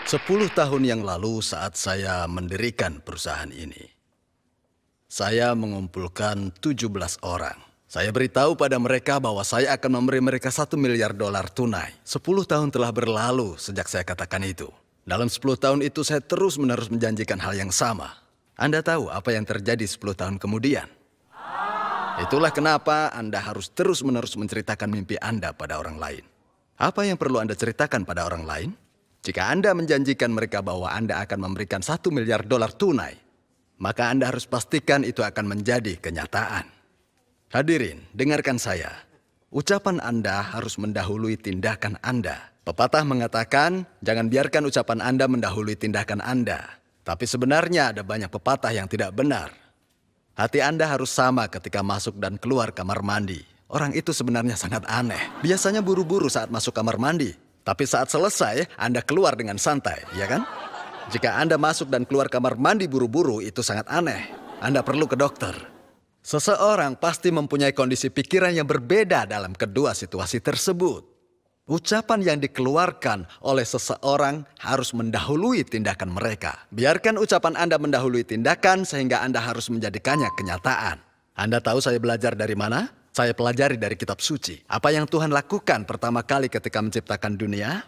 10 tahun yang lalu saat saya mendirikan perusahaan ini, saya mengumpulkan 17 orang. Saya beritahu pada mereka bahwa saya akan memberi mereka $1 miliar tunai. 10 tahun telah berlalu sejak saya katakan itu. Dalam 10 tahun itu saya terus-menerus menjanjikan hal yang sama. Anda tahu apa yang terjadi 10 tahun kemudian? Itulah kenapa Anda harus terus-menerus menceritakan mimpi Anda pada orang lain. Apa yang perlu Anda ceritakan pada orang lain? Jika Anda menjanjikan mereka bahwa Anda akan memberikan $1 miliar tunai, maka Anda harus pastikan itu akan menjadi kenyataan. Hadirin, dengarkan saya. Ucapan Anda harus mendahului tindakan Anda. Pepatah mengatakan, jangan biarkan ucapan Anda mendahului tindakan Anda. Tapi sebenarnya ada banyak pepatah yang tidak benar. Hati Anda harus sama ketika masuk dan keluar kamar mandi. Orang itu sebenarnya sangat aneh. Biasanya buru-buru saat masuk kamar mandi. Tapi saat selesai, Anda keluar dengan santai, ya kan? Jika Anda masuk dan keluar kamar mandi buru-buru, itu sangat aneh. Anda perlu ke dokter. Seseorang pasti mempunyai kondisi pikiran yang berbeda dalam kedua situasi tersebut. Ucapan yang dikeluarkan oleh seseorang harus mendahului tindakan mereka. Biarkan ucapan Anda mendahului tindakan sehingga Anda harus menjadikannya kenyataan. Anda tahu saya belajar dari mana? Saya pelajari dari kitab suci. Apa yang Tuhan lakukan pertama kali ketika menciptakan dunia?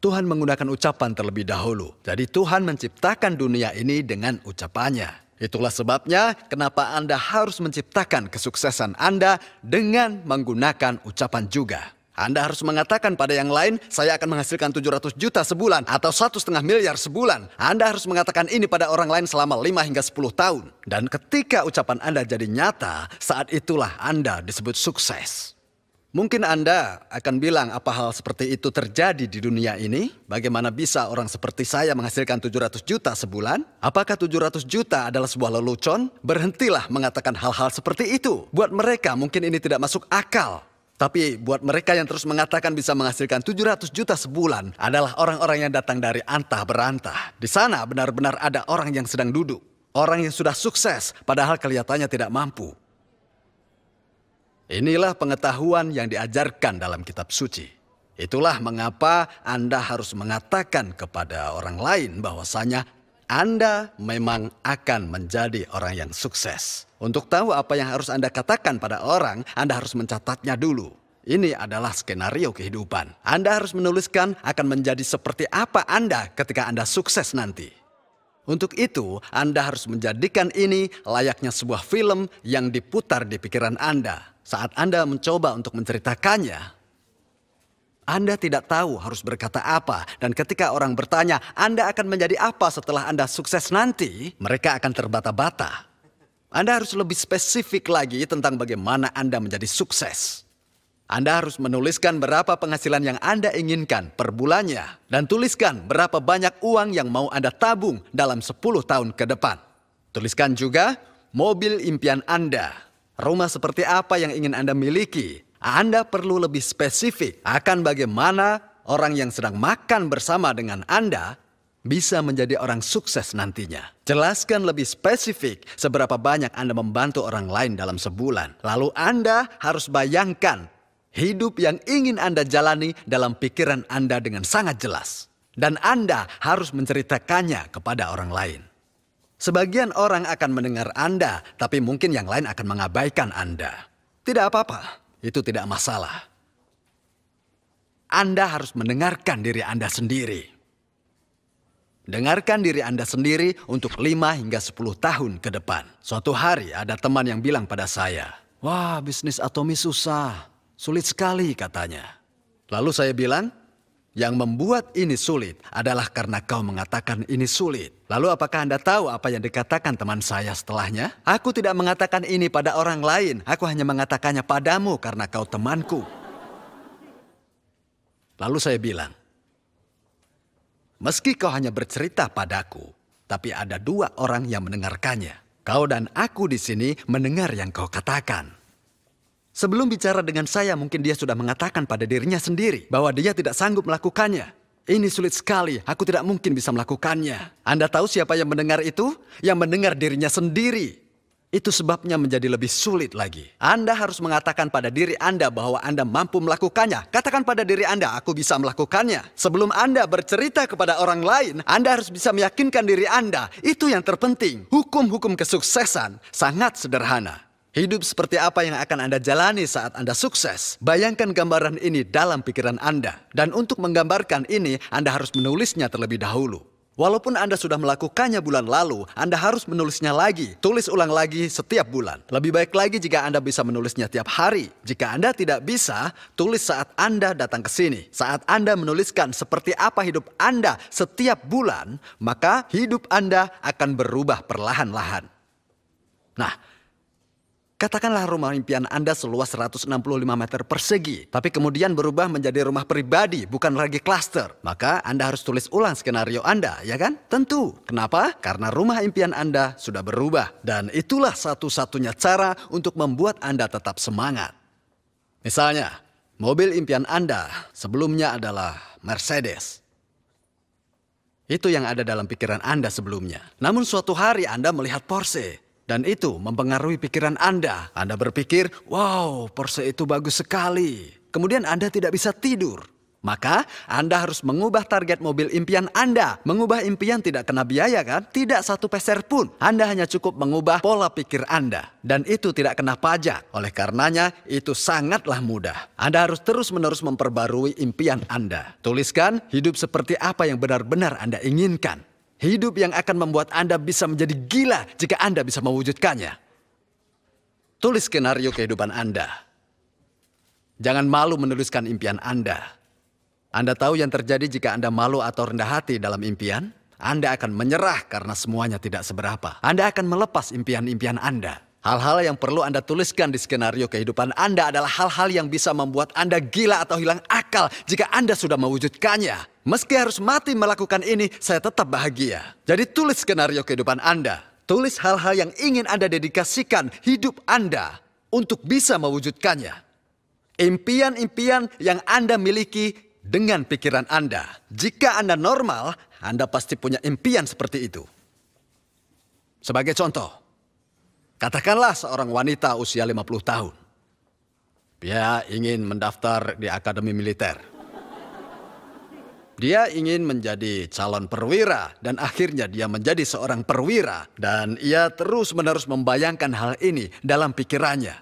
Tuhan menggunakan ucapan terlebih dahulu. Jadi Tuhan menciptakan dunia ini dengan ucapannya. Itulah sebabnya kenapa Anda harus menciptakan kesuksesan Anda dengan menggunakan ucapan juga. Anda harus mengatakan pada yang lain, saya akan menghasilkan 700 juta sebulan atau 1,5 miliar sebulan. Anda harus mengatakan ini pada orang lain selama 5 hingga 10 tahun. Dan ketika ucapan Anda jadi nyata, saat itulah Anda disebut sukses. Mungkin Anda akan bilang apa hal seperti itu terjadi di dunia ini? Bagaimana bisa orang seperti saya menghasilkan 700 juta sebulan? Apakah 700 juta adalah sebuah lelucon? Berhentilah mengatakan hal-hal seperti itu. Buat mereka mungkin ini tidak masuk akal. Tapi buat mereka yang terus mengatakan bisa menghasilkan 700 juta sebulan adalah orang-orang yang datang dari antah berantah. Di sana benar-benar ada orang yang sedang duduk. Orang yang sudah sukses padahal kelihatannya tidak mampu. Inilah pengetahuan yang diajarkan dalam kitab suci. Itulah mengapa Anda harus mengatakan kepada orang lain bahwasanya Anda memang akan menjadi orang yang sukses. Untuk tahu apa yang harus Anda katakan pada orang, Anda harus mencatatnya dulu. Ini adalah skenario kehidupan. Anda harus menuliskan akan menjadi seperti apa Anda ketika Anda sukses nanti. Untuk itu, Anda harus menjadikan ini layaknya sebuah film yang diputar di pikiran Anda. Saat Anda mencoba untuk menceritakannya, Anda tidak tahu harus berkata apa. Dan ketika orang bertanya, Anda akan menjadi apa setelah Anda sukses nanti, mereka akan terbata-bata. Anda harus lebih spesifik lagi tentang bagaimana Anda menjadi sukses. Anda harus menuliskan berapa penghasilan yang Anda inginkan per bulannya. Dan tuliskan berapa banyak uang yang mau Anda tabung dalam 10 tahun ke depan. Tuliskan juga mobil impian Anda. Rumah seperti apa yang ingin Anda miliki. Anda perlu lebih spesifik akan bagaimana orang yang sedang makan bersama dengan Anda bisa menjadi orang sukses nantinya. Jelaskan lebih spesifik seberapa banyak Anda membantu orang lain dalam sebulan. Lalu Anda harus bayangkan hidup yang ingin Anda jalani dalam pikiran Anda dengan sangat jelas. Dan Anda harus menceritakannya kepada orang lain. Sebagian orang akan mendengar Anda, tapi mungkin yang lain akan mengabaikan Anda. Tidak apa-apa, itu tidak masalah. Anda harus mendengarkan diri Anda sendiri. Dengarkan diri Anda sendiri untuk 5 hingga 10 tahun ke depan. Suatu hari ada teman yang bilang pada saya, "Wah, bisnis Atomi susah. Sulit sekali," katanya. Lalu saya bilang, "Yang membuat ini sulit adalah karena kau mengatakan ini sulit." Lalu apakah Anda tahu apa yang dikatakan teman saya setelahnya? "Aku tidak mengatakan ini pada orang lain. Aku hanya mengatakannya padamu karena kau temanku." Lalu saya bilang, "Meski kau hanya bercerita padaku, tapi ada 2 orang yang mendengarkannya. Kau dan aku di sini mendengar yang kau katakan." Sebelum bicara dengan saya, mungkin dia sudah mengatakan pada dirinya sendiri bahwa dia tidak sanggup melakukannya. Ini sulit sekali, aku tidak mungkin bisa melakukannya. Anda tahu siapa yang mendengar itu? Yang mendengar dirinya sendiri. Itu sebabnya menjadi lebih sulit lagi. Anda harus mengatakan pada diri Anda bahwa Anda mampu melakukannya. Katakan pada diri Anda, aku bisa melakukannya. Sebelum Anda bercerita kepada orang lain, Anda harus bisa meyakinkan diri Anda. Itu yang terpenting. Hukum-hukum kesuksesan sangat sederhana. Hidup seperti apa yang akan Anda jalani saat Anda sukses? Bayangkan gambaran ini dalam pikiran Anda. Dan untuk menggambarkan ini, Anda harus menulisnya terlebih dahulu. Walaupun Anda sudah melakukannya bulan lalu, Anda harus menulisnya lagi. Tulis ulang lagi setiap bulan. Lebih baik lagi jika Anda bisa menulisnya tiap hari. Jika Anda tidak bisa, tulis saat Anda datang ke sini. Saat Anda menuliskan seperti apa hidup Anda setiap bulan, maka hidup Anda akan berubah perlahan-lahan. Nah, katakanlah rumah impian Anda seluas 165 meter persegi, tapi kemudian berubah menjadi rumah pribadi, bukan lagi klaster. Maka Anda harus tulis ulang skenario Anda, ya kan? Tentu. Kenapa? Karena rumah impian Anda sudah berubah. Dan itulah satu-satunya cara untuk membuat Anda tetap semangat. Misalnya, mobil impian Anda sebelumnya adalah Mercedes. Itu yang ada dalam pikiran Anda sebelumnya. Namun suatu hari Anda melihat Porsche. Dan itu mempengaruhi pikiran Anda. Anda berpikir, wow, Porsche itu bagus sekali. Kemudian Anda tidak bisa tidur. Maka Anda harus mengubah target mobil impian Anda. Mengubah impian tidak kena biaya kan? Tidak satu peser pun. Anda hanya cukup mengubah pola pikir Anda. Dan itu tidak kena pajak. Oleh karenanya itu sangatlah mudah. Anda harus terus-menerus memperbarui impian Anda. Tuliskan hidup seperti apa yang benar-benar Anda inginkan. Hidup yang akan membuat Anda bisa menjadi gila jika Anda bisa mewujudkannya. Tulis skenario kehidupan Anda. Jangan malu menuliskan impian Anda. Anda tahu yang terjadi jika Anda malu atau rendah hati dalam impian? Anda akan menyerah karena semuanya tidak seberapa. Anda akan melepas impian-impian Anda. Hal-hal yang perlu Anda tuliskan di skenario kehidupan Anda adalah hal-hal yang bisa membuat Anda gila atau hilang akal jika Anda sudah mewujudkannya. Meski harus mati melakukan ini, saya tetap bahagia. Jadi tulis skenario kehidupan Anda. Tulis hal-hal yang ingin Anda dedikasikan hidup Anda untuk bisa mewujudkannya. Impian-impian yang Anda miliki dengan pikiran Anda. Jika Anda normal, Anda pasti punya impian seperti itu. Sebagai contoh, katakanlah seorang wanita usia 50 tahun. Dia ingin mendaftar di akademi militer. Dia ingin menjadi calon perwira dan akhirnya dia menjadi seorang perwira. Dan ia terus-menerus membayangkan hal ini dalam pikirannya.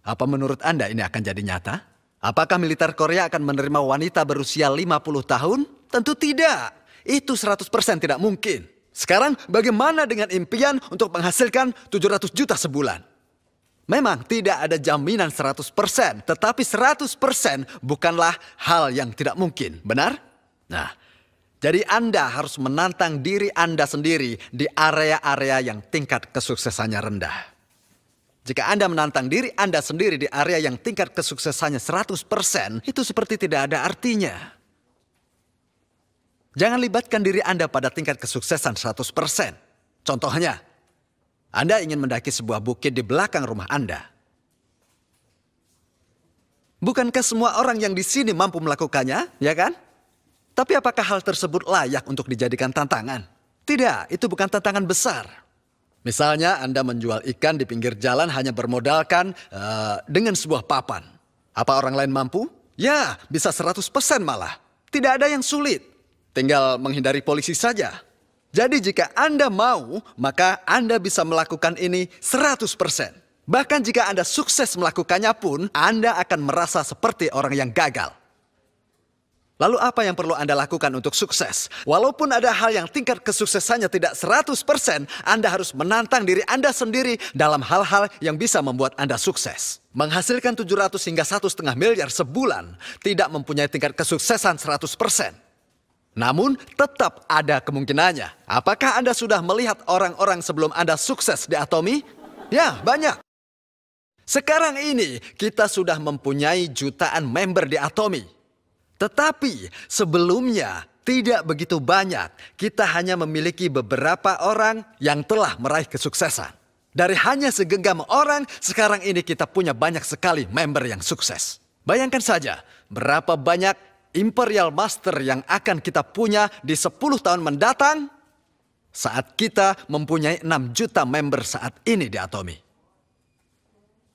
Apa menurut Anda ini akan jadi nyata? Apakah militer Korea akan menerima wanita berusia 50 tahun? Tentu tidak. Itu 100% tidak mungkin. Sekarang bagaimana dengan impian untuk menghasilkan 700 juta sebulan? Memang tidak ada jaminan 100%, tetapi 100% bukanlah hal yang tidak mungkin, benar? Nah, jadi Anda harus menantang diri Anda sendiri di area-area yang tingkat kesuksesannya rendah. Jika Anda menantang diri Anda sendiri di area yang tingkat kesuksesannya 100%, itu seperti tidak ada artinya. Jangan libatkan diri Anda pada tingkat kesuksesan 100%. Contohnya, Anda ingin mendaki sebuah bukit di belakang rumah Anda. Bukankah semua orang yang di sini mampu melakukannya, ya kan? Tapi apakah hal tersebut layak untuk dijadikan tantangan? Tidak, itu bukan tantangan besar. Misalnya Anda menjual ikan di pinggir jalan hanya bermodalkan dengan sebuah papan. Apa orang lain mampu? Ya, bisa 100% malah. Tidak ada yang sulit. Tinggal menghindari polisi saja. Jadi jika Anda mau, maka Anda bisa melakukan ini 100%. Bahkan jika Anda sukses melakukannya pun, Anda akan merasa seperti orang yang gagal. Lalu apa yang perlu Anda lakukan untuk sukses? Walaupun ada hal yang tingkat kesuksesannya tidak 100%, Anda harus menantang diri Anda sendiri dalam hal-hal yang bisa membuat Anda sukses. Menghasilkan 700 hingga 1,5 miliar sebulan tidak mempunyai tingkat kesuksesan 100%. Namun tetap ada kemungkinannya. Apakah Anda sudah melihat orang-orang sebelum Anda sukses di Atomi? Ya, banyak. Sekarang ini kita sudah mempunyai jutaan member di Atomi. Tetapi sebelumnya tidak begitu banyak. Kita hanya memiliki beberapa orang yang telah meraih kesuksesan. Dari hanya segenggam orang, sekarang ini kita punya banyak sekali member yang sukses. Bayangkan saja berapa banyak Imperial Master yang akan kita punya di 10 tahun mendatang. saat kita mempunyai 6 juta member saat ini di Atomy.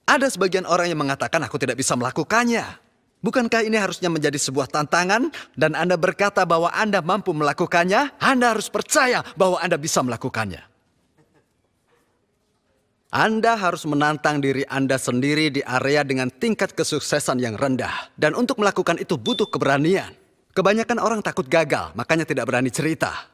Ada sebagian orang yang mengatakan aku tidak bisa melakukannya. Bukankah ini harusnya menjadi sebuah tantangan dan Anda berkata bahwa Anda mampu melakukannya? Anda harus percaya bahwa Anda bisa melakukannya. Anda harus menantang diri Anda sendiri di area dengan tingkat kesuksesan yang rendah. Dan untuk melakukan itu butuh keberanian. Kebanyakan orang takut gagal, makanya tidak berani cerita.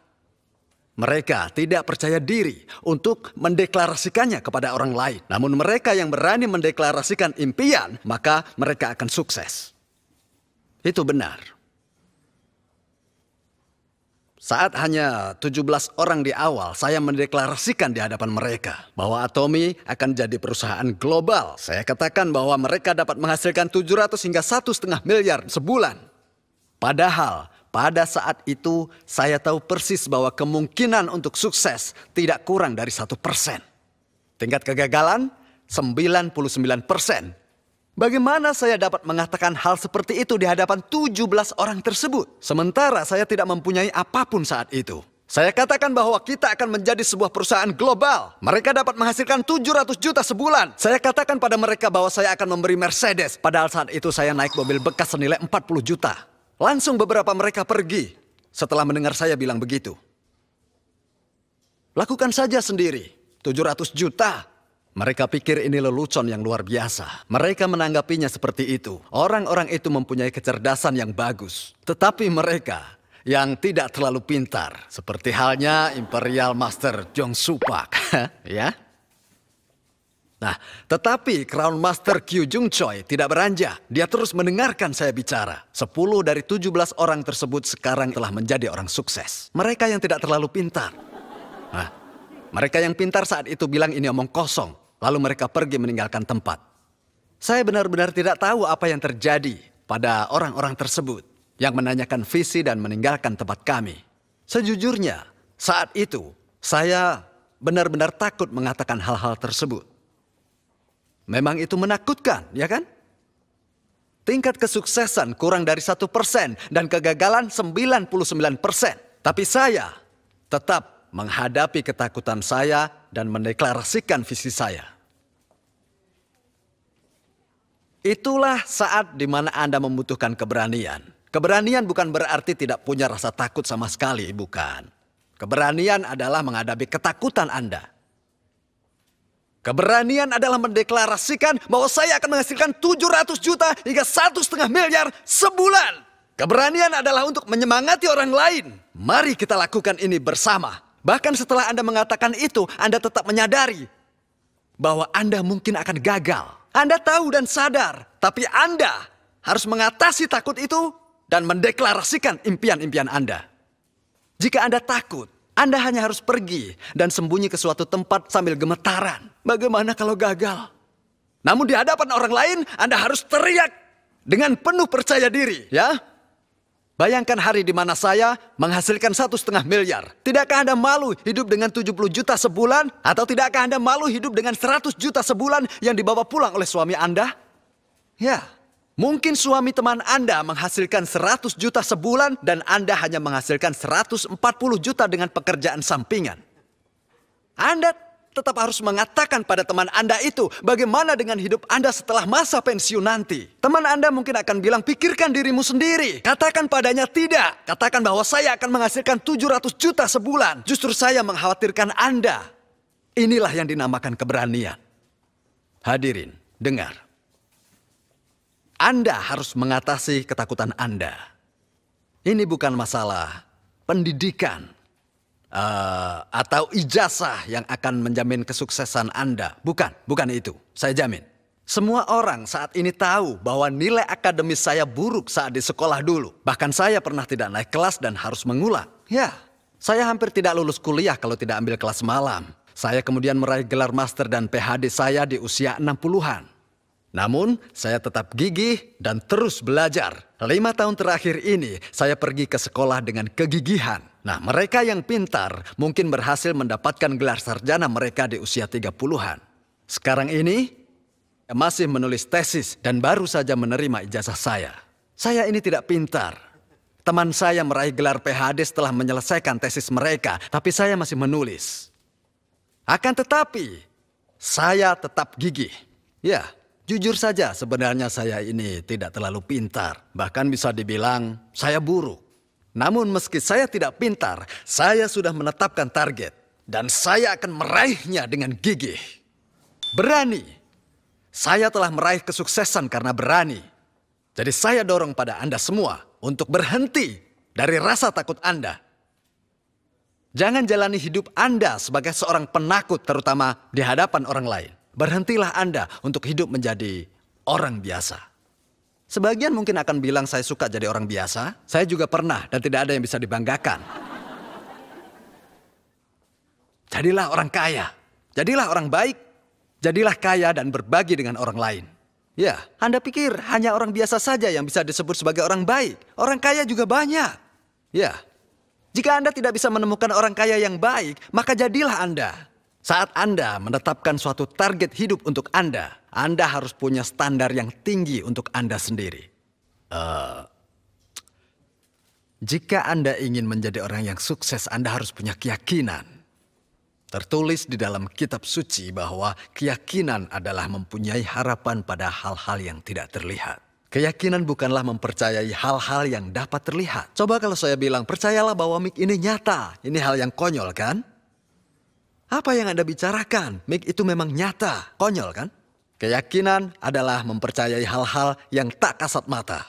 Mereka tidak percaya diri untuk mendeklarasikannya kepada orang lain. Namun mereka yang berani mendeklarasikan impian, maka mereka akan sukses. Itu benar. Saat hanya 17 orang di awal, saya mendeklarasikan di hadapan mereka bahwa Atomy akan jadi perusahaan global. Saya katakan bahwa mereka dapat menghasilkan 700 hingga 1,5 miliar sebulan. Padahal pada saat itu saya tahu persis bahwa kemungkinan untuk sukses tidak kurang dari 1%. Tingkat kegagalan 99%. Bagaimana saya dapat mengatakan hal seperti itu di hadapan 17 orang tersebut? Sementara saya tidak mempunyai apapun saat itu. Saya katakan bahwa kita akan menjadi sebuah perusahaan global. Mereka dapat menghasilkan 700 juta sebulan. Saya katakan pada mereka bahwa saya akan memberi Mercedes. Padahal saat itu saya naik mobil bekas senilai 40 juta. Langsung beberapa mereka pergi setelah mendengar saya bilang begitu. Lakukan saja sendiri. 700 juta. Mereka pikir ini lelucon yang luar biasa. Mereka menanggapinya seperti itu. Orang-orang itu mempunyai kecerdasan yang bagus. Tetapi mereka yang tidak terlalu pintar. Seperti halnya Imperial Master Jong Supak. Ya. Nah, tetapi Crown Master Kyu Jung Choi tidak beranjak. Dia terus mendengarkan saya bicara. 10 dari 17 orang tersebut sekarang telah menjadi orang sukses. Mereka yang tidak terlalu pintar. Nah, mereka yang pintar saat itu bilang ini omong kosong. Lalu mereka pergi meninggalkan tempat. Saya benar-benar tidak tahu apa yang terjadi pada orang-orang tersebut yang menanyakan visi dan meninggalkan tempat kami. Sejujurnya, saat itu saya benar-benar takut mengatakan hal-hal tersebut. Memang itu menakutkan, ya kan? Tingkat kesuksesan kurang dari 1% dan kegagalan 99%. Tapi saya tetap menghadapi ketakutan saya dan mendeklarasikan visi saya. Itulah saat di mana Anda membutuhkan keberanian. Keberanian bukan berarti tidak punya rasa takut sama sekali, bukan. Keberanian adalah menghadapi ketakutan Anda. Keberanian adalah mendeklarasikan bahwa saya akan menghasilkan 700 juta hingga 1,5 miliar sebulan. Keberanian adalah untuk menyemangati orang lain. Mari kita lakukan ini bersama. Bahkan setelah Anda mengatakan itu, Anda tetap menyadari bahwa Anda mungkin akan gagal. Anda tahu dan sadar, tapi Anda harus mengatasi takut itu dan mendeklarasikan impian-impian Anda. Jika Anda takut, Anda hanya harus pergi dan sembunyi ke suatu tempat sambil gemetaran. Bagaimana kalau gagal? Namun di hadapan orang lain, Anda harus teriak dengan penuh percaya diri, ya? Bayangkan hari di mana saya menghasilkan 1,5 miliar. Tidakkah Anda malu hidup dengan 70 juta sebulan? Atau tidakkah Anda malu hidup dengan 100 juta sebulan yang dibawa pulang oleh suami Anda? Ya, mungkin suami teman Anda menghasilkan 100 juta sebulan dan Anda hanya menghasilkan 140 juta dengan pekerjaan sampingan. Anda tetap harus mengatakan pada teman Anda itu bagaimana dengan hidup Anda setelah masa pensiun nanti. Teman Anda mungkin akan bilang, pikirkan dirimu sendiri. Katakan padanya tidak. Katakan bahwa saya akan menghasilkan 700 juta sebulan. Justru saya mengkhawatirkan Anda. Inilah yang dinamakan keberanian. Hadirin, dengar. Anda harus mengatasi ketakutan Anda. Ini bukan masalah pendidikan. Atau ijazah yang akan menjamin kesuksesan Anda. Bukan itu. Saya jamin. Semua orang saat ini tahu bahwa nilai akademis saya buruk saat di sekolah dulu. Bahkan saya pernah tidak naik kelas dan harus mengulang. Ya, saya hampir tidak lulus kuliah kalau tidak ambil kelas malam. Saya kemudian meraih gelar master dan PhD saya di usia 60-an. Namun, saya tetap gigih dan terus belajar. 5 tahun terakhir ini, saya pergi ke sekolah dengan kegigihan. Nah, mereka yang pintar mungkin berhasil mendapatkan gelar sarjana mereka di usia 30-an. Sekarang ini, saya masih menulis tesis dan baru saja menerima ijazah saya. Saya ini tidak pintar. Teman saya meraih gelar PhD setelah menyelesaikan tesis mereka, tapi saya masih menulis. Akan tetapi, saya tetap gigih. Ya, jujur saja sebenarnya saya ini tidak terlalu pintar. Bahkan bisa dibilang saya buruk. Namun meski saya tidak pintar, saya sudah menetapkan target. Dan saya akan meraihnya dengan gigih. Berani. Saya telah meraih kesuksesan karena berani. Jadi saya dorong pada Anda semua untuk berhenti dari rasa takut Anda. Jangan jalani hidup Anda sebagai seorang penakut terutama di hadapan orang lain. Berhentilah Anda untuk hidup menjadi orang biasa. Sebagian mungkin akan bilang saya suka jadi orang biasa. Saya juga pernah dan tidak ada yang bisa dibanggakan. Jadilah orang kaya. Jadilah orang baik. Jadilah kaya dan berbagi dengan orang lain. Ya, Anda pikir hanya orang biasa saja yang bisa disebut sebagai orang baik. Orang kaya juga banyak. Ya, jika Anda tidak bisa menemukan orang kaya yang baik, maka jadilah Anda. Saat Anda menetapkan suatu target hidup untuk Anda harus punya standar yang tinggi untuk Anda sendiri. Jika Anda ingin menjadi orang yang sukses, Anda harus punya keyakinan. Tertulis di dalam kitab suci bahwa keyakinan adalah mempunyai harapan pada hal-hal yang tidak terlihat. Keyakinan bukanlah mempercayai hal-hal yang dapat terlihat. Coba kalau saya bilang, percayalah bahwa mik ini nyata. Ini hal yang konyol kan? Apa yang Anda bicarakan? Mik itu memang nyata. Konyol kan? Keyakinan adalah mempercayai hal-hal yang tak kasat mata.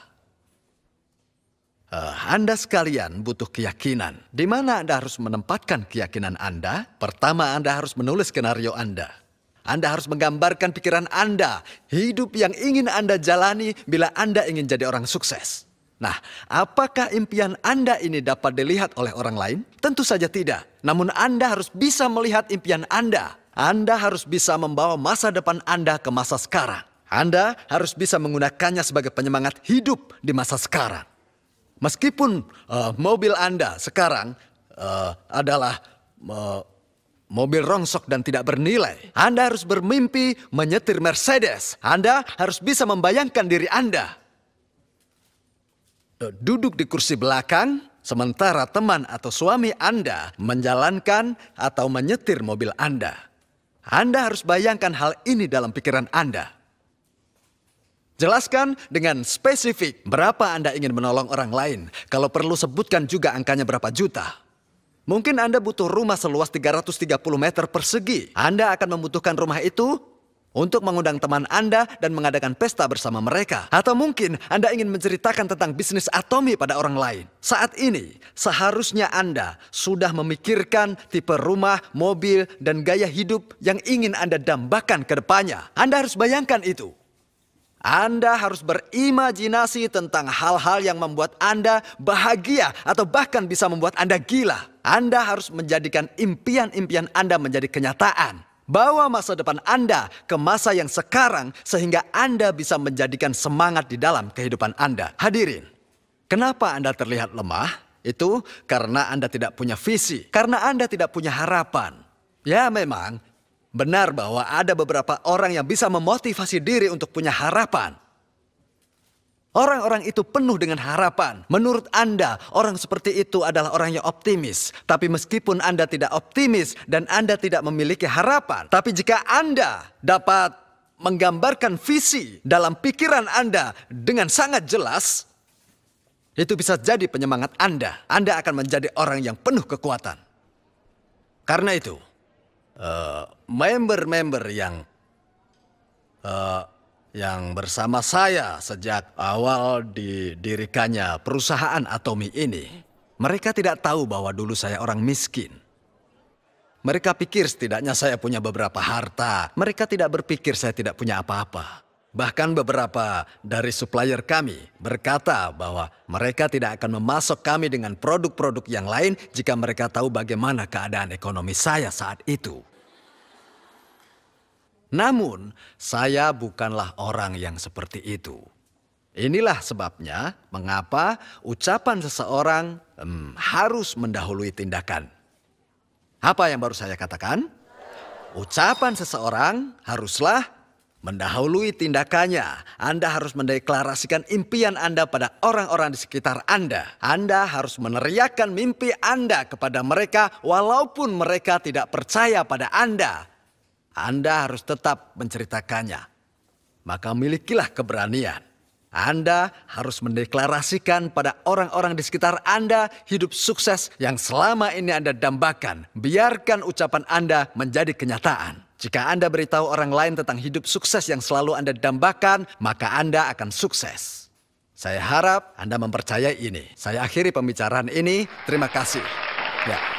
Anda sekalian butuh keyakinan. Di mana Anda harus menempatkan keyakinan Anda? Pertama, Anda harus menulis skenario Anda. Anda harus menggambarkan pikiran Anda. Hidup yang ingin Anda jalani bila Anda ingin jadi orang sukses. Nah, apakah impian Anda ini dapat dilihat oleh orang lain? Tentu saja tidak. Namun Anda harus bisa melihat impian Anda. Anda harus bisa membawa masa depan Anda ke masa sekarang. Anda harus bisa menggunakannya sebagai penyemangat hidup di masa sekarang. Meskipun mobil Anda sekarang adalah mobil rongsok dan tidak bernilai, Anda harus bermimpi menyetir Mercedes. Anda harus bisa membayangkan diri Anda duduk di kursi belakang, sementara teman atau suami Anda menjalankan atau menyetir mobil Anda. Anda harus bayangkan hal ini dalam pikiran Anda. Jelaskan dengan spesifik berapa Anda ingin menolong orang lain. Kalau perlu sebutkan juga angkanya berapa juta. Mungkin Anda butuh rumah seluas 330 meter persegi. Anda akan membutuhkan rumah itu untuk mengundang teman Anda dan mengadakan pesta bersama mereka. Atau mungkin Anda ingin menceritakan tentang bisnis atomi pada orang lain. Saat ini, seharusnya Anda sudah memikirkan tipe rumah, mobil, dan gaya hidup yang ingin Anda dambakan ke depannya. Anda harus bayangkan itu. Anda harus berimajinasi tentang hal-hal yang membuat Anda bahagia atau bahkan bisa membuat Anda gila. Anda harus menjadikan impian-impian Anda menjadi kenyataan. Bawa masa depan Anda ke masa yang sekarang sehingga Anda bisa menjadikan semangat di dalam kehidupan Anda. Hadirin, kenapa Anda terlihat lemah? Itu karena Anda tidak punya visi, karena Anda tidak punya harapan. Ya memang, benar bahwa ada beberapa orang yang bisa memotivasi diri untuk punya harapan. Orang-orang itu penuh dengan harapan. Menurut Anda, orang seperti itu adalah orang yang optimis. Tapi meskipun Anda tidak optimis dan Anda tidak memiliki harapan, tapi jika Anda dapat menggambarkan visi dalam pikiran Anda dengan sangat jelas, itu bisa jadi penyemangat Anda. Anda akan menjadi orang yang penuh kekuatan. Karena itu, member-member yang bersama saya sejak awal didirikannya perusahaan Atomi ini, mereka tidak tahu bahwa dulu saya orang miskin. Mereka pikir setidaknya saya punya beberapa harta. Mereka tidak berpikir saya tidak punya apa-apa. Bahkan beberapa dari supplier kami berkata bahwa mereka tidak akan memasok kami dengan produk-produk yang lain jika mereka tahu bagaimana keadaan ekonomi saya saat itu. Namun, saya bukanlah orang yang seperti itu. Inilah sebabnya mengapa ucapan seseorang harus mendahului tindakan. Apa yang baru saya katakan? Ucapan seseorang haruslah Mendahului tindakannya, Anda harus mendeklarasikan impian Anda pada orang-orang di sekitar Anda. Anda harus meneriakkan mimpi Anda kepada mereka walaupun mereka tidak percaya pada Anda. Anda harus tetap menceritakannya. Maka milikilah keberanian. Anda harus mendeklarasikan pada orang-orang di sekitar Anda hidup sukses yang selama ini Anda dambakan. Biarkan ucapan Anda menjadi kenyataan. Jika Anda beritahu orang lain tentang hidup sukses yang selalu Anda dambakan, maka Anda akan sukses. Saya harap Anda mempercayai ini. Saya akhiri pembicaraan ini. Terima kasih. Ya.